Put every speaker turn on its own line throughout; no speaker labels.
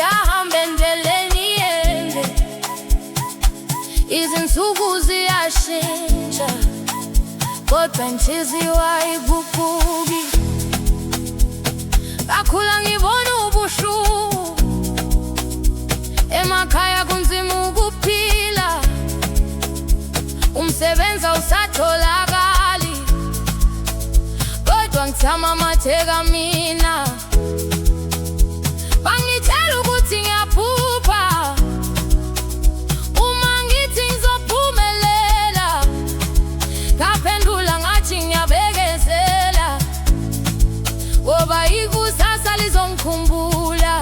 ngiyahambe endleleni yende, izinsuku ziyashintsha kodwa inhliziyo ayiguquki. Ngakhula ngibona ubuhlungu, emakhaya kunzima ukuphila, umsebenzi awusatholakali, kodwa ngithama amatheka mina. Bangitshela ukuthi ngiyaphupha, uma ngithi ngizophumelela, ngaphendula ngathi ngiyabekezela, ngoba ikusasa lizongikhumbula.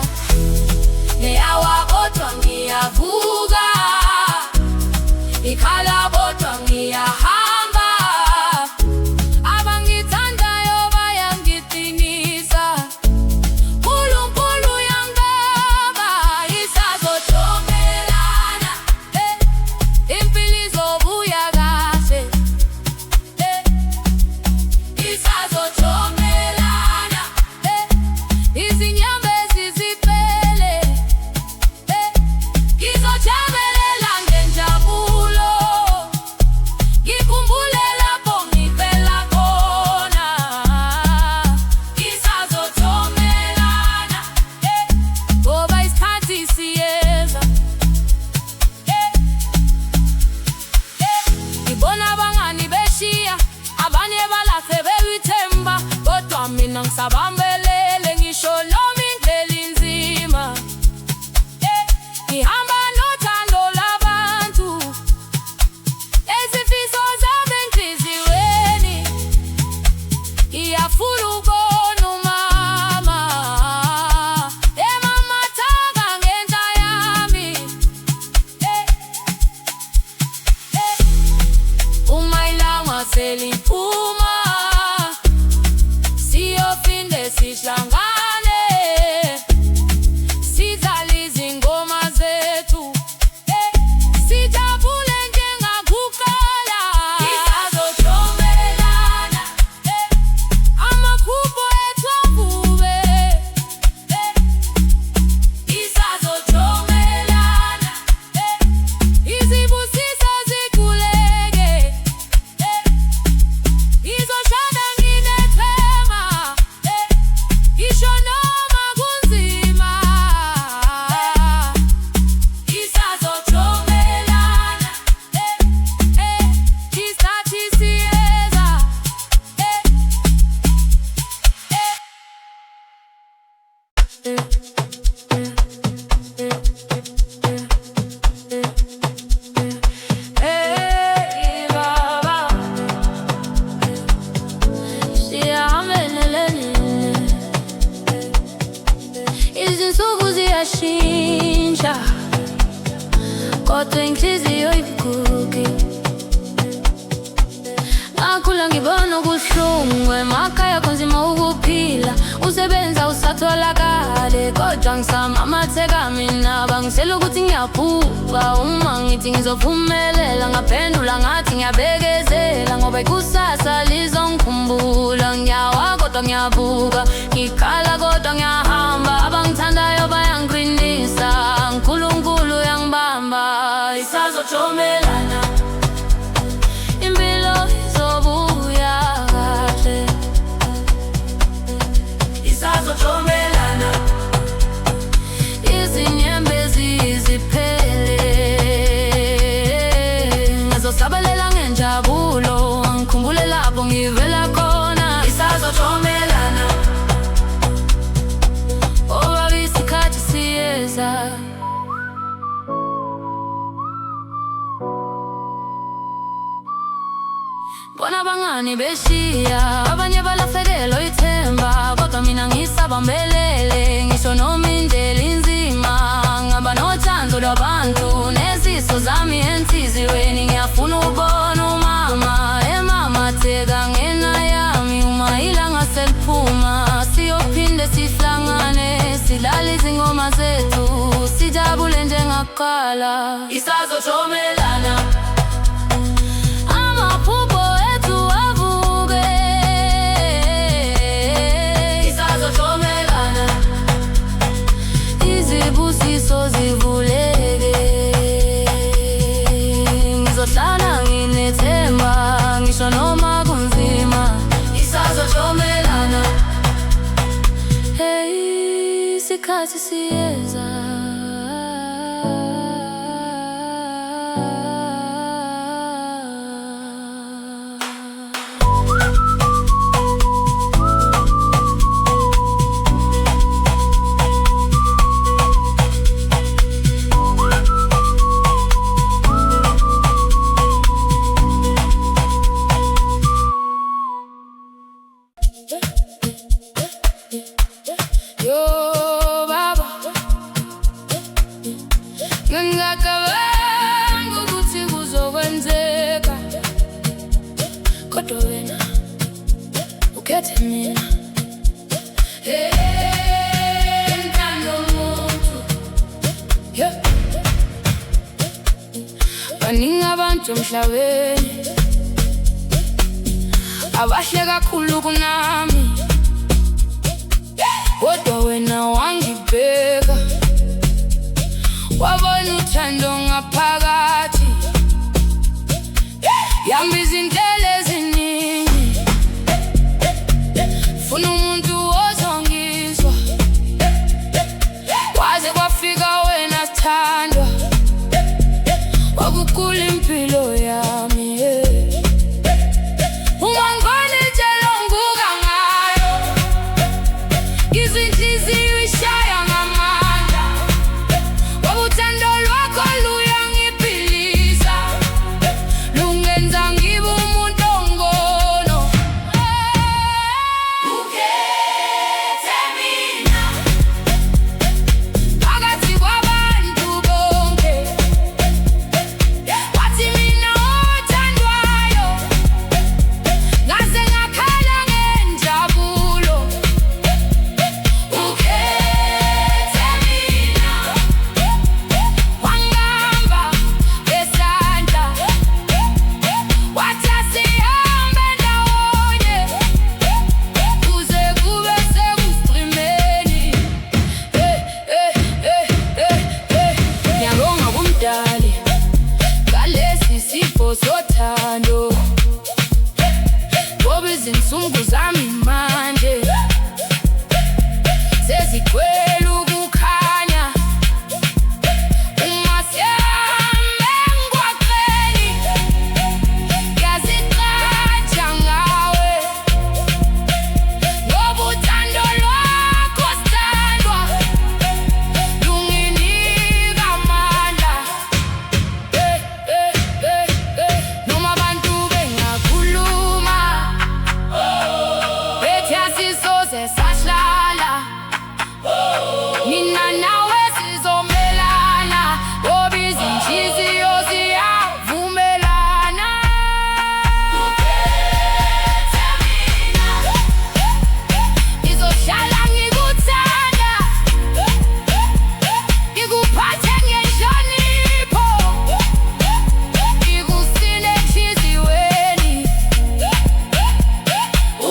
Ngiyawa kodwa ngiyavuka, ngikhala kodwa ngiyahamba, abangithandayo bayangiqinisa. Unkulunkulu uyangibamba, isazojomelana, impilo izobuya kahle, isazojomelana, izinyembezi ziphele, ngizojabulela ngenjabulo, ngikhumbule lapho ngivela khona. Isazojomelana, ngoba isikhathi siyeza. Ngibona abangani beshiya, abanye balahle belithemba, kodwa mina ngisabambelele ngisho noma indlela inzima. Ngihamba nothando labantu, izifiso zami enhliziyweni, ngiyafuna ukubona umama emathaka ngenhla yami. Uma ilanga seliphuma, siyophinde sihlangane, sidlale izingoma zethu, sijabule njengakuqala. Isazojomelana, amaphupho ethu avube, isazojomelana, izibusiso zikhuleke, ngizoshada nginethema, ngisho noma kunzima. Isazojomelana, isikhathi siyeza. Hey baba, siyahambe endleleni, izinsuku ziyashintsha kodwa inhliziyo ayiguquki. Ngakhula ngibona ubuhlungu, emakhaya kunzima ukuphila, umsebenzi awusatholakali, kodwa ngisama amatheka mina. Bangitshela ukuthi ngiyaphupha, uma ngithi ngizophumelela, ngaphendula ngathi ngiyabekezela, ngoba ikusasa lizongikhumbula. Ngiyawa kodwa ngiyavuka, ngikhala kodwa ngiyahamba, abangithandayo bayangiqinisa. Unkulunkulu uyangibamba, isazojomelana, impilo izobuya kahle, isazojomelana, izinyembezi ziphele, ngizosabalela ngenjabulo, ngikhumbule lapho ngivela khona. Isazojomelana, ngoba isikhathi siyeza. Bona abangani beshiya, abanye balahlekelwa ithemba, kodwa mina ngisabambelele ngisho noma indlela inzima. Ngaba nothando lwabantu, neziso zami enhliziyweni, ngiyafuna ukubona umama ematheka ngenxa yami. Uma ilanga seliphuma, siyophinde sihlangane, sidlale izingoma zethu, sijabule njengakuqala. Isazojomelana, amaphupho ethu avuke, isazojomelana, izibusiso isikhathi siyeza. Yo baba, ngingacabanga ukuthi kuzokwenzeka, kodwa wena ukhethe mina. Ntando muntu, baningi abantu emhlabeni abahle kakhulu kunami, kodwa wena wangibheka, wabona uthando ngaphakathi yami, izindlela eziningi. Funa umuntu ozongizwa, kwaze kwafika wena sithandwa, wakugula impilo yami. Sothando ngoba izinsuku zami manje sezigcwele ukukhanya. Uma sihamba emgwaqeni ngiyazigqaja ngawe, ngoba uthando lwakho sithandwa lunginika amandla. Noma abantu bengakhuluma bethi asisoze sahlala, mina nawe sizomelana, ngoba izinhliziyo ziyavumelana. Ukhethe mina, ngizohlala ngikuthanda, ngikuphathe ngenhlonipho, ngikusine enhliziyweni.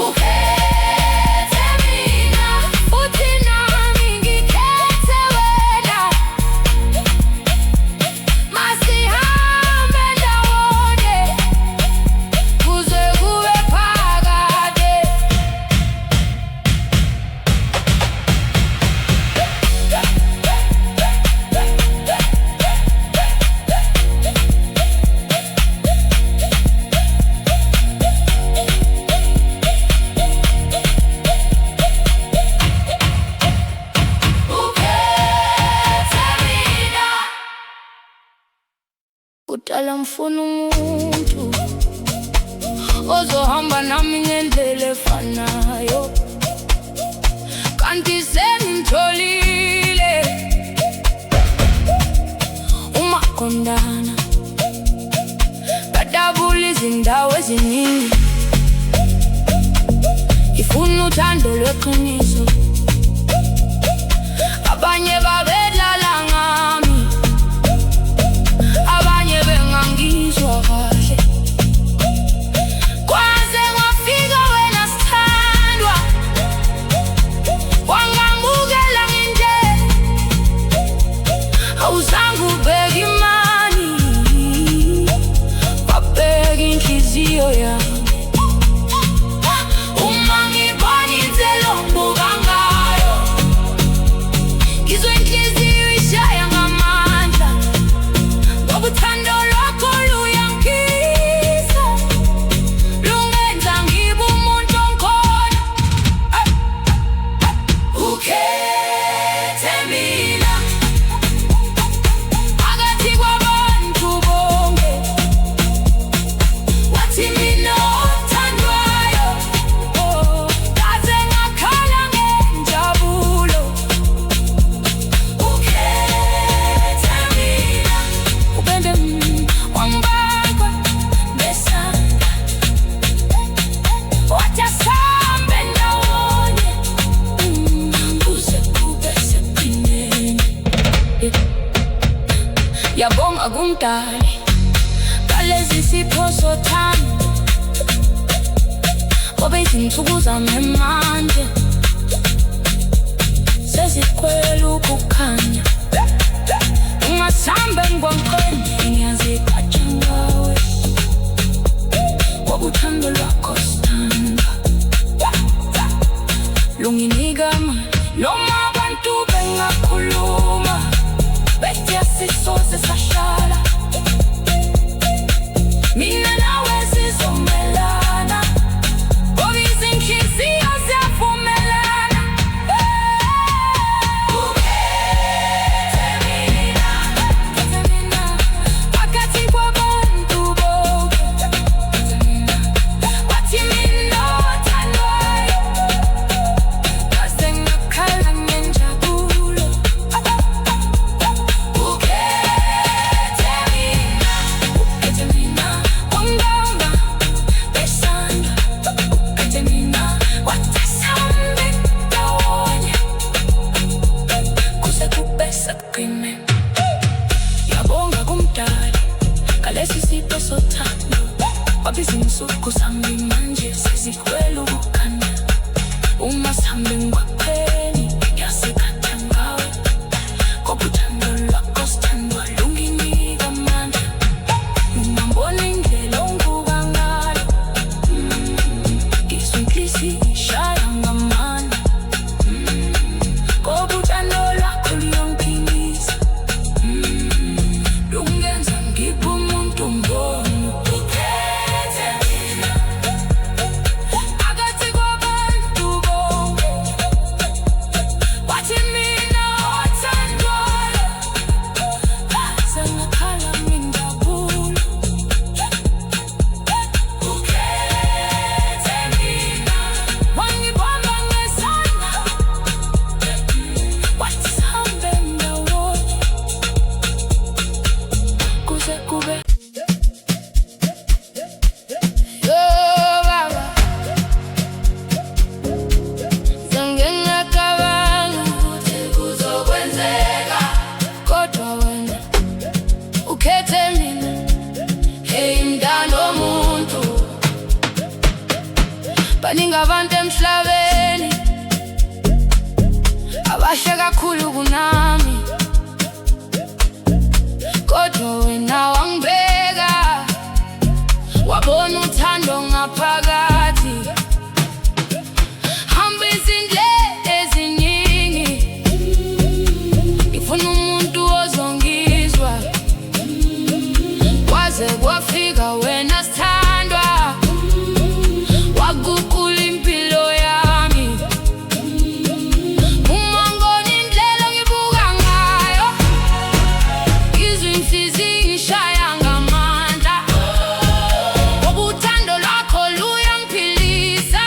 Ukhethe mina, uthi nami ngikhethe wena, masihambe ndawonye kuze kube phakade. Kudala ngifuna umuntu ozohamba nami ngendlela efanayo, kanti sengimtholile umaqondana, kadabula izindawo eziningi, ifuna uthando lweqiniso. Abanye babedlala ngami, abanye bengangizwa kahle, kwaze kwafika wena sithandwa, wangamukela ngendlela. Awuzange ubheke imali, wabheka inhliziyo yami. Uma ngibona indlela obuka ngayo, kumdali ngalezi sipho sothando, ngoba izinsuku zami manje sezikwela ukukhanya. Ungasambe ngwaqeni ngiyazigqaja ngawe, ngoba uthando lwakho sithanda lunginika amani. Noma abantu bengakhuluma bethi asisoze sashala, mina nawe sizomelana, ngoba izinhliziyo ziyavumelana. Ukhethe mina, phakathi kwabantu bonke. Wathi mina othandwayo, kaze ngakhala ngenjabulo. Ukhethe mina, wanganga besandla. Ukhethe mina, wathi sihambe ndawonye, kuze kube sekuqine. Ngiyabonga kumdali ngalesi sipho sothando, ngoba izinsuku zami manje sezikwela ukukhanya. Uma sihambe ngwaqeni ngiyazigqaja ngawe, ngoba uthando lwakho sithandwa lunginika amandla. Ungambona indlela onguka ngayo, ngizwa inhliziyo ishaya ngamandla, ngoba uthando lwakho luyongiphilisa, lungenza ngibe umuntu ngcono. Ukhethe mina, phakathi kwabantu bonke. Wathi mina othandwayo, kaze ngakhala ngenjabulo. Ukhethe mina, wangibamba ngesandla. Wathi sihambe ndawonye, kuze kube. Yo baba, zange ngacabanga ukuthi kuzokwenzeka, kodwa wena ukhethe mina. Hey mntana womuntu, baningi abantu emhlabeni abasha kakhulu kunami, kodwa wena wangibeka, wabona uthando ngaphakathi. Hamba izindlela eziningi, ngifuna umuntu ozongizwa, kwaze kwafika wena sithandwa, waguqula impilo yami. Uma ngibona indlela ongibuka ngayo, ngizwa inhliziyo ishaya ngamandla, ngoba uthando lwakho luyangiphilisa,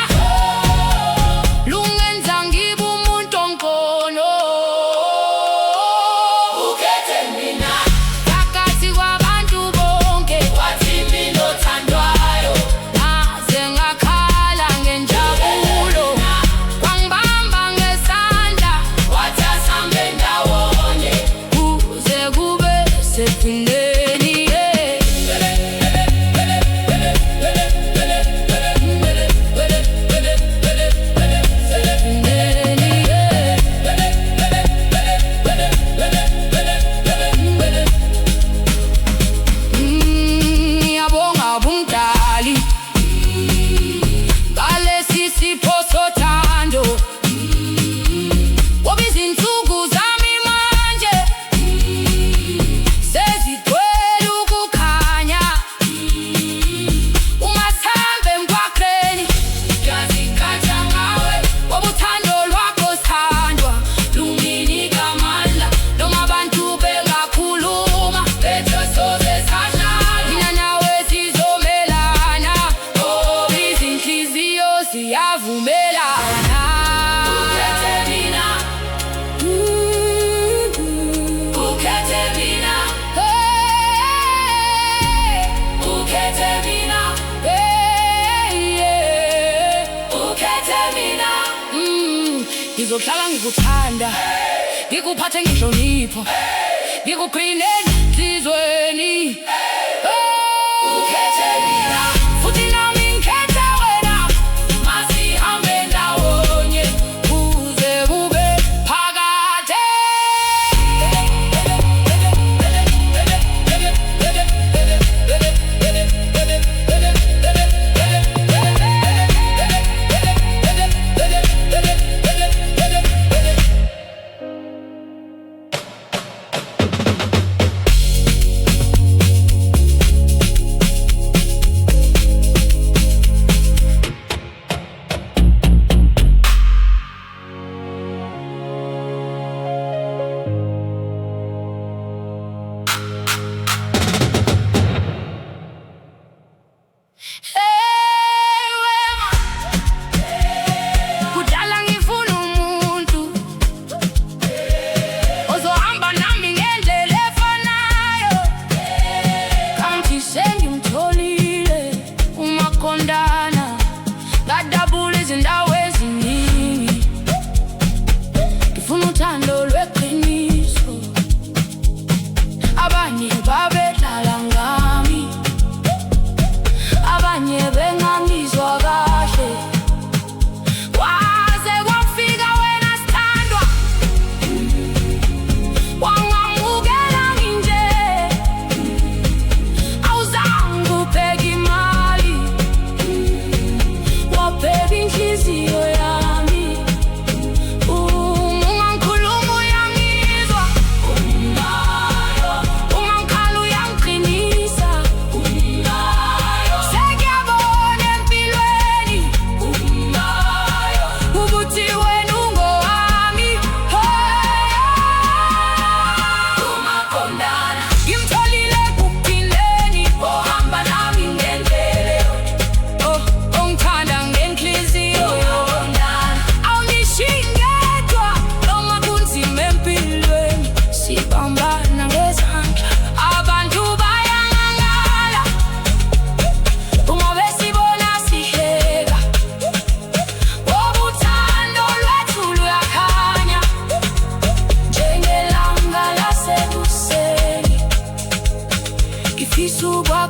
lungenza ngibe umuntu ongcono. Ukhethe mina, phakathi kwabantu bonke. Wathi mina othandwayo, kaze ngakhala ngenjabulo. Wangibamba ngesandla, wathi asihambe ndawonye, kuze kube sekupheleni. Ngiyabonga kumdali ngalesi sipho sothando, ngoba izinsuku zami manje sezikwela ukukhanya. Ungasambe ngwaqeni ngiyazigqaja ngawe, ngoba uthando lwakho sithandwa lunginika amandla. Noma abantu bengakhuluma bethi asisoze sashala, mina nawe sizomelana, ngoba izinhliziyo ziyavumelana. Ukhethe mina, ukhethe mina, ukhethe mina, ukhethe mina. Ngizohlala ngikuthanda, ngikuphathe ngenhlonipho, ngikugcine esizweni. Ukhethe mina futhi nami ngikhethe wena, masihambe ndawonye kuze kube phakade.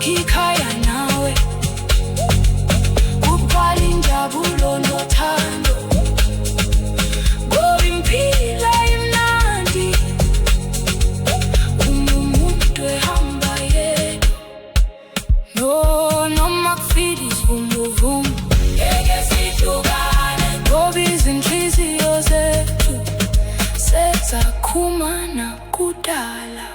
Ikhaya nawe kubhali injabulo nothando, ngoba impilo imnandi umuntu ehamba yedwa. Noma kufika isivumbuvumbu ngeke sihlukane, ngoba izinhliziyo zethu sezakhumana kudala.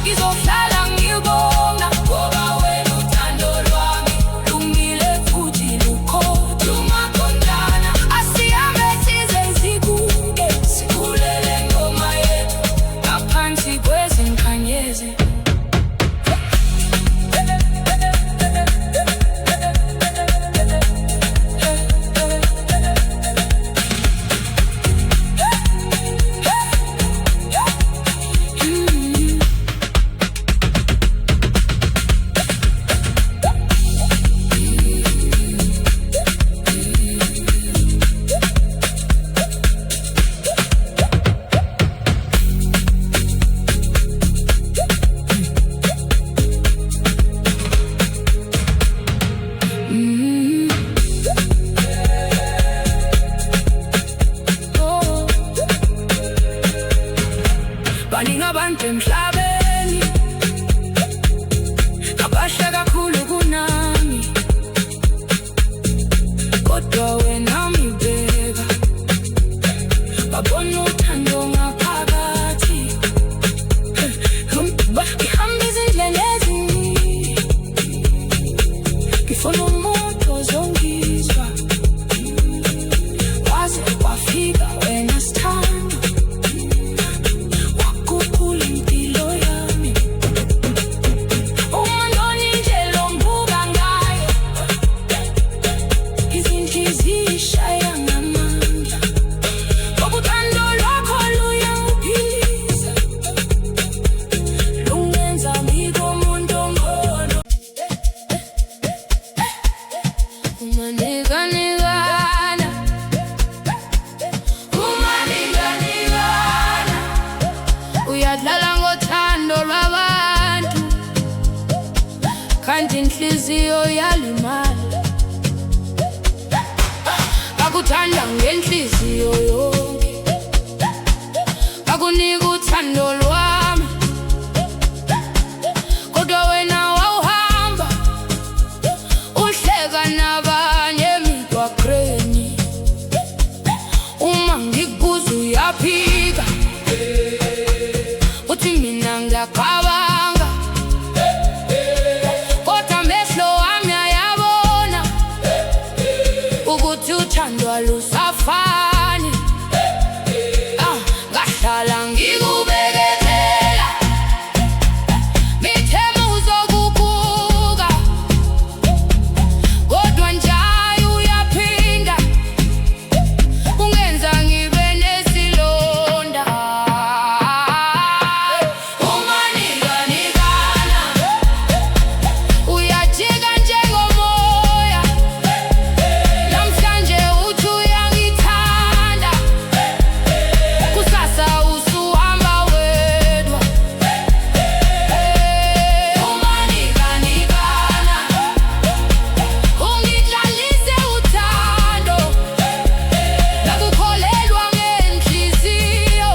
Ngizohlala ngibonga ngoba wena uthando lwami lungile futhi lukhona. Umakondana asihambe size sikuke, sikhulele ngoma yethu ngaphansi kwezinkanyezi. Baningi abantu emhlabeni abahle kakhulu kunami, kodwa wena ngibheka babona uthando ngaphakathi. Ngihamba izindlela eziningi, ngifuna umuntu ozongizwa, waze wafika wena sithando. inhliziyo yalimala. Ngakuthanda ngenhliziyo yonke, ngakunika uthando lwami, kodwa wena wawuhamba uhleka nabanye emigwaqweni. Uma ngikubuza uyaphika, uthi mina ngiyaqabanga, kodwa amehlo wami ayabona ukuthi uthando alusafani. Ngahlala ngikubekezela, ngithema uzokubuka, kodwa njalo uyaphinda ungenza ngibe nesilonda. Umaniganikana uyajika njengomoya, namhlanje uthi uyangithanda, kusasa usuhamba wedwa. Umaniganikana ungidlalise uthando, ngakukholelwa ngenhliziyo,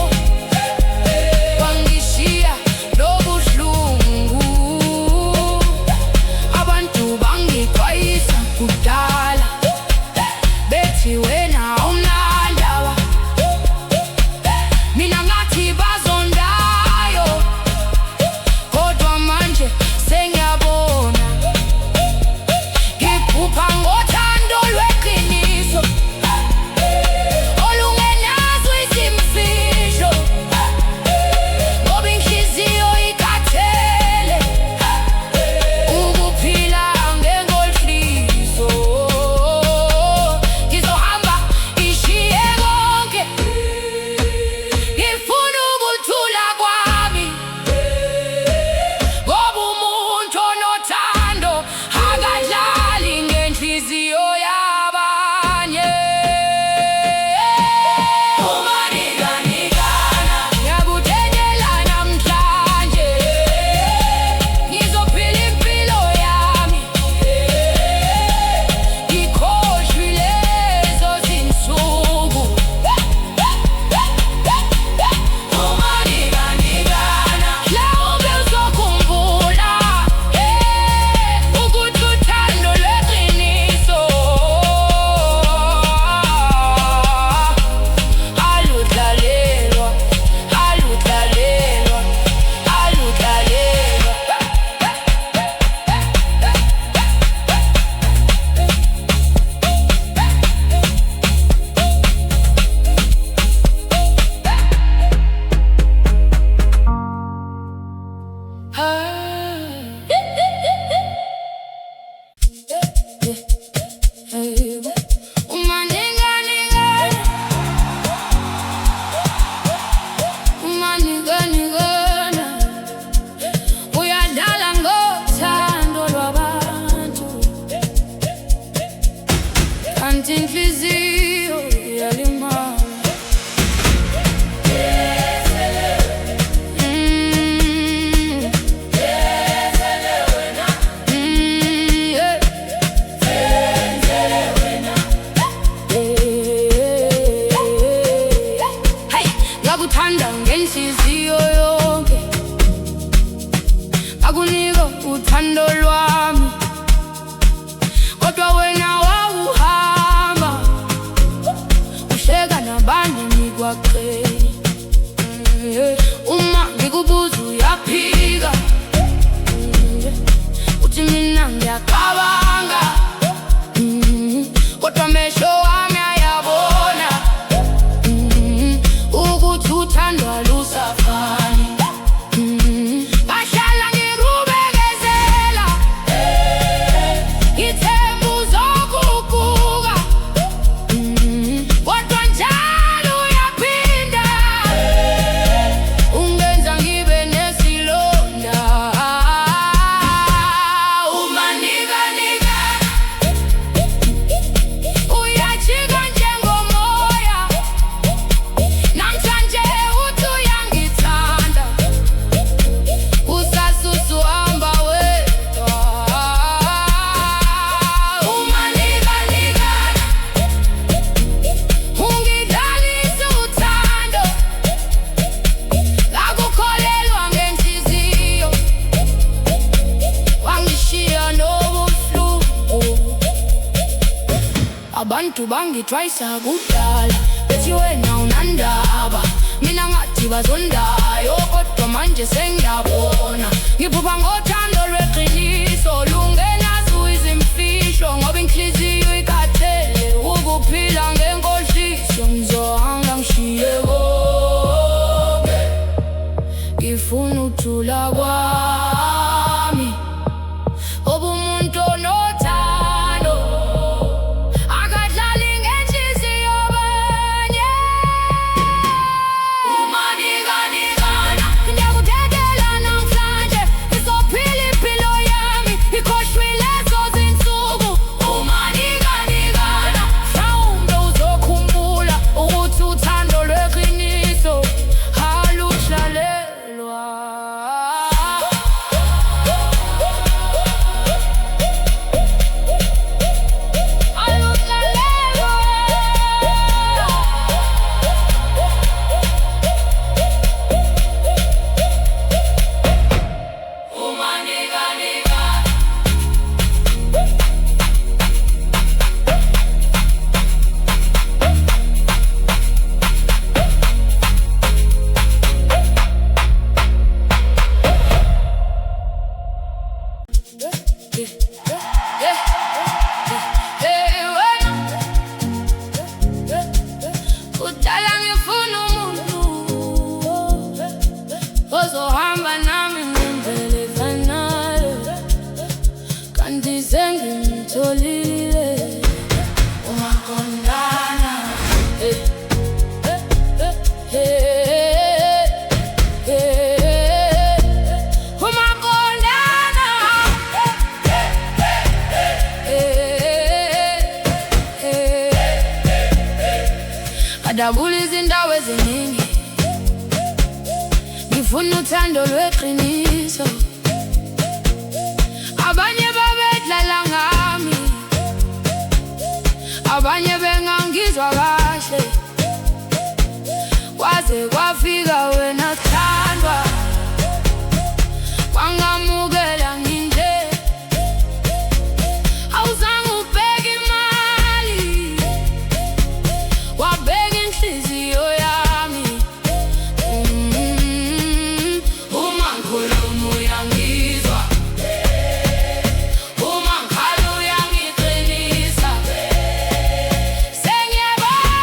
wangishiya nobuhlungu. Abantu bangixwayisa kudala, bethi wena awunandaba, mina ngathi bazondayo, kodwa manje sengiyabona ngiphupha ngothando lweqiniso olungenazo izimfihlo, ngoba inhliziyo ikhathele ukuphila ngenkohliso. Ngizohamba ngishiye konke, ngifuna ukuthula kwami, ngoba umuntu onothando akadlali ngenhliziyo yabanye. Umaniganikana ngiyakutshela namhlanje, ngizophila impilo yami, ngikhohlwe lezo zinsuku. Umaniganikana mhlawumbe uzokhumbula ukuthi uthando lweqiniso aludlalelwa, aludlalelwa, aludlalelwa. Umaniganikana uyadlala ngothando lwabantu, kanti inhliziyo yalimala. Ngakuthanda ngenhliziyo yonke, ngakunika uthando lwami, kodwa wena wawuhamba Abantu bangitwayisa kudala bethi wena unandaba, mina ngathi bazondayo, kodwa manje sengiyabona ngiphupha ngothando lweqiniso lungenazo izimfihlo, ngoba inhliziyo ikhathele ukuphila ngenkohliso. Ngizohamba ngishiye konke, ngifuna ukuthula kwami, ubumuntu onothando, akadlali ngenhliziyo abanye. Umanikaningana ngiyakudedela namhlanje, ngizophila impilo yami ikhohlwe lezo zinsuku. Umanikaningana mhlawumbe uzokhumbula ukuthi uthando lweqiniso aluhlalelwa. Kudala ngifuna umuntu ozohamba nami ngendlela naye, kanti sengimtholile. Ungaqondana adabula izindawo eziningi, ngifuna uthando lweqiniso. Abanye babedlala ngami, abanye bengangizwa kahle, kwaze kwafika wena thandwa, wangamukela nginje. Awuzange ubheke imali, wabheka inhliziyo yami. Uma ngikhuluma uyangizwa, uma ngikhala uyangiqinisa. Sengiyabona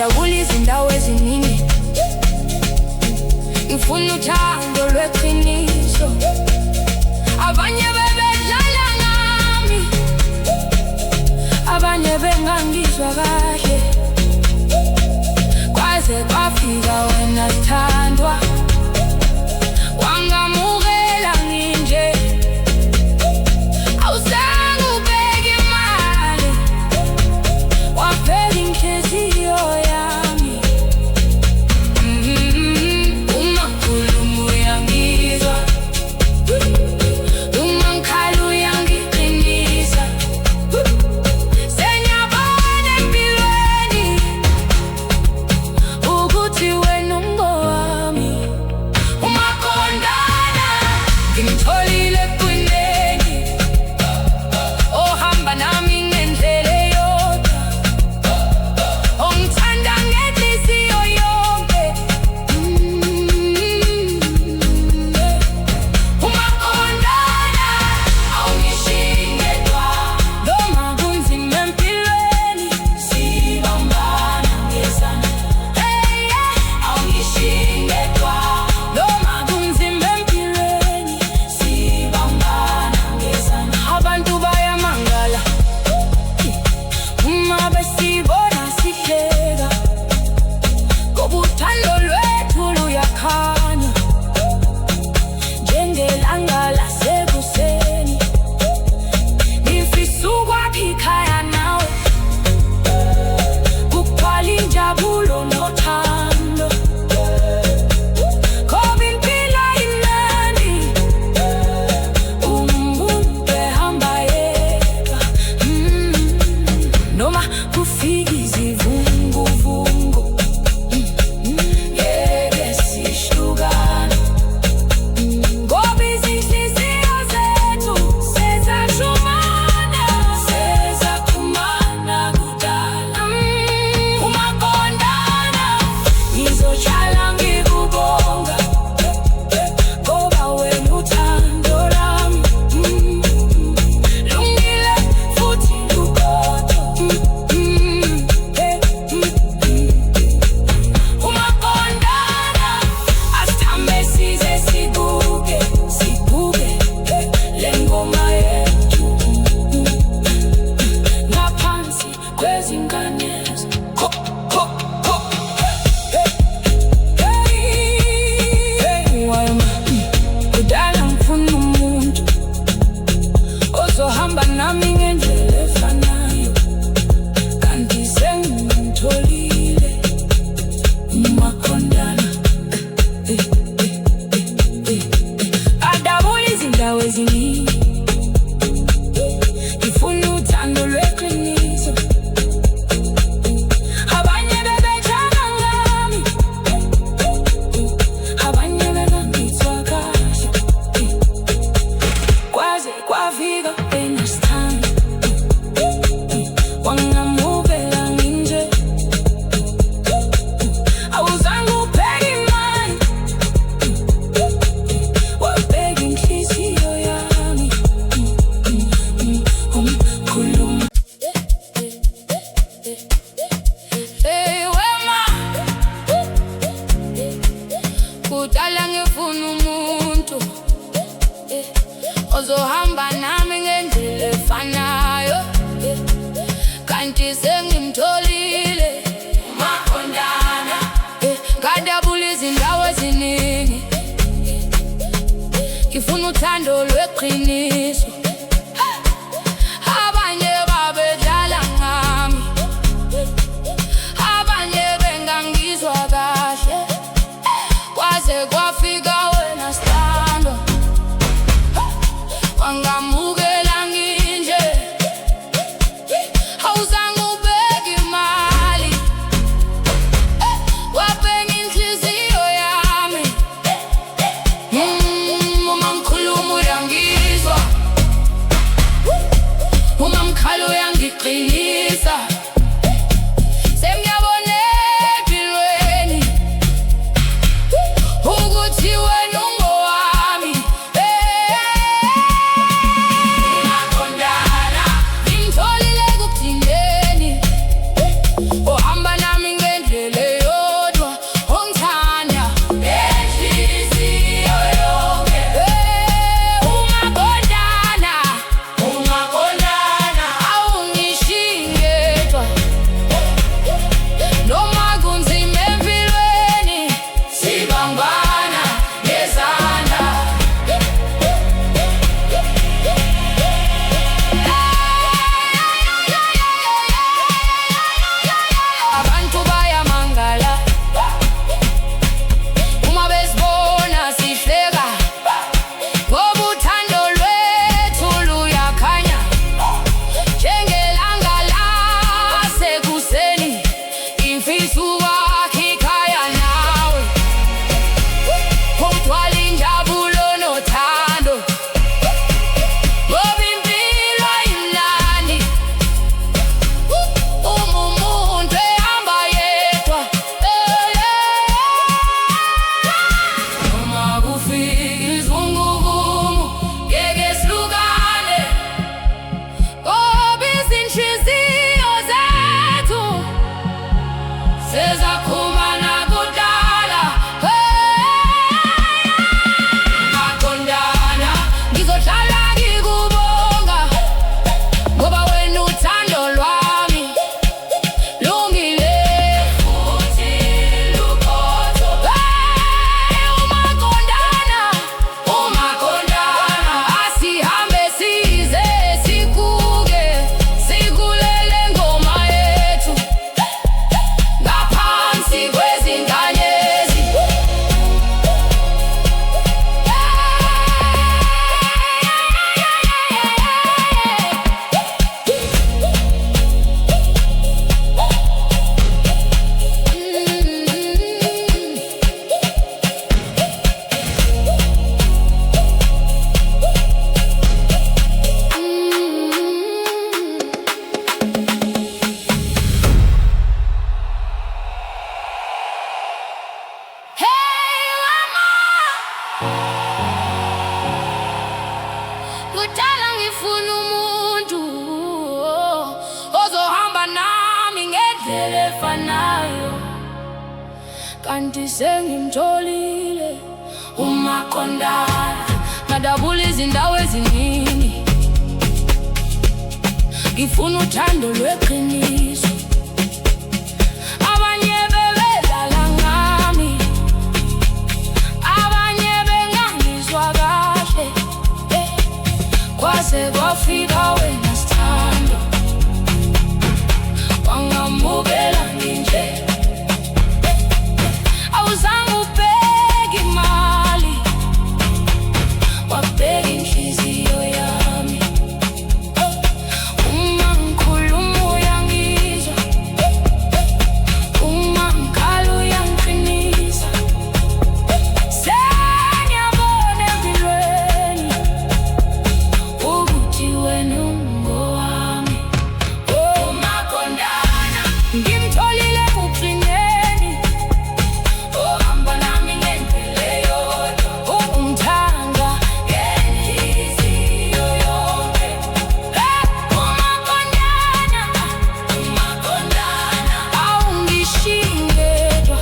Ngadabula izindawo eziningi, ngifuna uthando lweqiniso. Abanye bebedlala ngami, abanye bengangizwa kahle, kwaze kwafika wena sithandwa, wangamukela nginje. Awuzange ubeke imali, waphela inhliziyo yami. Umakhuluma uyangizwa, uma ngikhala uyangiqinisa. Senyabona empilweni ukuthi wena ungowami. Umaqondana ngimtholile eqwineni, ohamba nami ngendlela eyodwa, ongithanda ngenhliziyo yonke. Umaqondana awungishiyi ngedwa, noma kunzima empilweni, sibambana ngesandla. Awungishiyi ngedwa, noma kunzima empilweni, sibambana ngesandla. Abantu bayamangala uma besibona sihleka, ngoba uthando lwethu luyakhanya njengelanga lasekuseni. Ngifisa ukwakha ikhaya nawe, kugcwale injabulo nothando, ngoba impilo imnandi umuntu ehamba yedwa. Noma kufika izivunguvungu, ngeke sihlukane, ngoba izinhliziyo zethu sezaxhumana, sezaxhumana kudala. Umaqondana ngizohlala ngikubonga, ngoba wena uthando lami lungile futhi luqotho. Umaqondana asithambe size sibuke, sibuke le ngoma yethu ngaphansi kwezinkanyezi. Ho, ho, ho. Wema, kudala ngifuna umuntu ozohamba nami ngendlela efanayo, kanti sengimtholile umaqondana. Ngadabula izindawo eziningi, ngifuna uthando lweqiniso. Abanye bebejama ngami, abanye bengangizwa kahle, kwaze kwafika wena sithandwa, wangamukela nginje. Awuzange ubeke imali, wabeka inhliziyo yami. Umkhuluma wema, kudala ngifuna umuntu ozohamba nami ngendlela efanayo, kanti sengimtholile umaqondana. Ngadabula izindawo eziningi, ngifuna uthando lweqiniso. Abanye babedlala ngami, abanye bengangizwa kahle, kwaze kwafika wena sithandwa, wangamukela nginje. Awuzange ubeke ngendlela efanayo, kanti sengimtholile uMaqondana. Ngadabula izindawo eziningi, ngifuna uthando lweqiniso. Abanye bebedlala ngami, abanye bengangizwa kahle, kwaze kwafika wena Sithando, wangamukela nginje. Awuzange ubheke imali, wabheka inhliziyo yami. Uma ngikhuluma uyangizwa, uma ngikhala uyangiqinisa. Sengiyabona empilweni ukuthi wena ungowami. uMaqondana, ngimtholile ekuqineni, ohamba nami ngendlela eyodwa. Ungithanda ngenhliziyo yonke. uMaqondana, uMaqondana, awungishiyi ngedwa.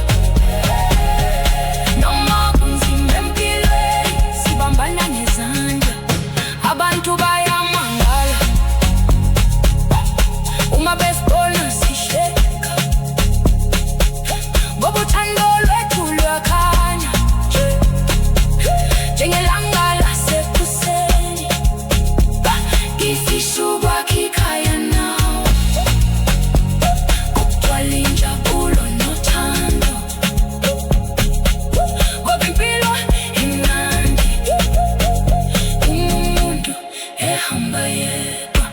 Noma kunzima empilweni, sibambana ngezandla. Abantu bayamangala uma besibona sihleka, ngoba uthando lwethu luyakhanya njengelanga lasekuseni. Ngifisa ukwakha ikhaya nawe, kugcwale injabulo nothando, ngoba impilo imnandi umuntu ehamba yedwa.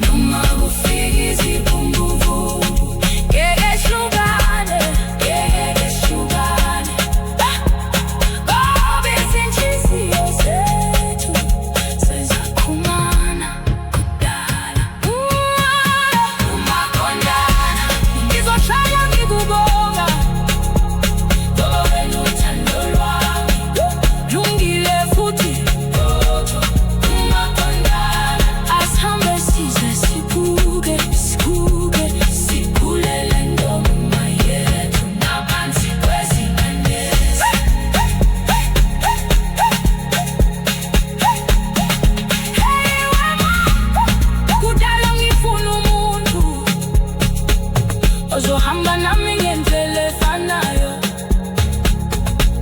Noma kufika iziphunguvungu, ngeke sihlukane, ngeke sihlukane, ngoba izinhliziyo zethu sezaxhumana kudala. uMaqondana, ngizohlala ngikubonga, ngoba wena uthando lwami lungile futhi lodwa. uMaqondana, asihambe size sibuke, sibuke, sikhulele noma yethu ngaphansi kwezinkanyezi. Hey wema, kudala ngifuna umuntu ozohamba nami ngendlela efanayo,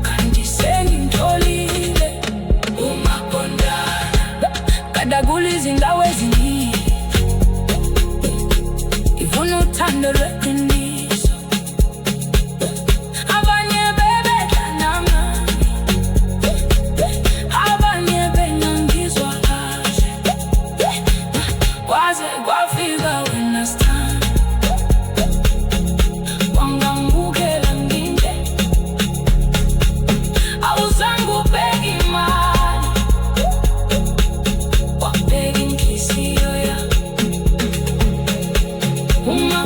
kanti sengimtholile uMaqondana. Ngadabula izindawo eziningi, ngifuna uthando lweqiniso. Abanye bebedlala ngami, abanye bengangizwa kahle, kwaze kwafika wena Sithando, wangamukela nginje. Awuzange ubheke imali, wabheka inhliziyo yami. Uma